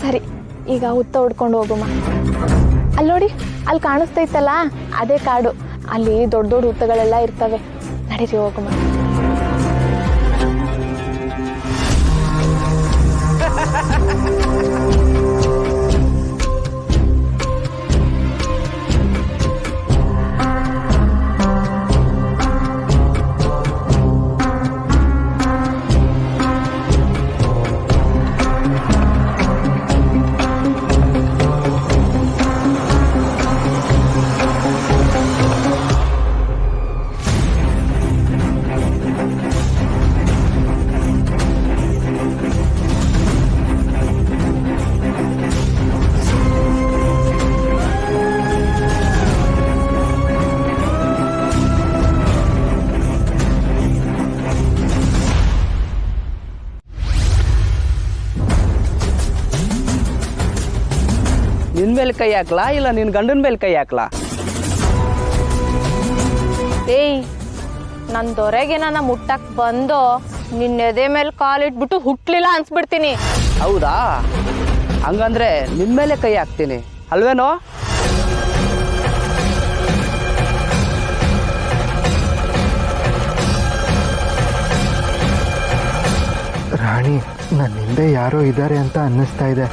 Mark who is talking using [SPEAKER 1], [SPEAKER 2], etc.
[SPEAKER 1] ಸರಿ, ಈಗ ಹುತ್ತ ಹೊಡ್ಕೊಂಡು ಹೋಗುಮ್ಮ. ಅಲ್ಲಿ ನೋಡಿ, ಅಲ್ಲಿ ಕಾಣಿಸ್ತೈತಲ್ಲ ಅದೇ ಕಾಡು. ಅಲ್ಲಿ ದೊಡ್ಡ ದೊಡ್ಡ ಹುತ್ತಗಳೆಲ್ಲ ಇರ್ತವೆ. ನಡೀರಿ ಹೋಗುಮ್ಮ.
[SPEAKER 2] ನಿನ್ ಮೇಲೆ ಕೈ ಹಾಕ್ಲಾ ಇಲ್ಲ ನಿನ್ ಗಂಡನ ಮೇಲೆ ಕೈ ಹಾಕ್ಲಾ?
[SPEAKER 1] ಏಯ್, ನನ್ ದೊರೆಗೆ ನನ್ನ ಮುಟ್ಟಕ್ ಬಂದು ನಿನ್ನ ಎದೆ ಮೇಲೆ ಕಾಲಿಟ್ಬಿಟ್ಟು ಹುಟ್ಲಿಲ್ಲ ಅನ್ಸ್ಬಿಡ್ತೀನಿ.
[SPEAKER 2] ಹೌದಾ? ಹಂಗಂದ್ರೆ ನಿನ್ ಮೇಲೆ ಕೈ ಹಾಕ್ತೀನಿ ಅಲ್ವೇನೋ?
[SPEAKER 3] ರಾಣಿ, ನನ್ನ ಹಿಂದೆ ಯಾರೋ ಇದ್ದಾರೆ ಅಂತ ಅನ್ನಿಸ್ತಾ ಇದೆ.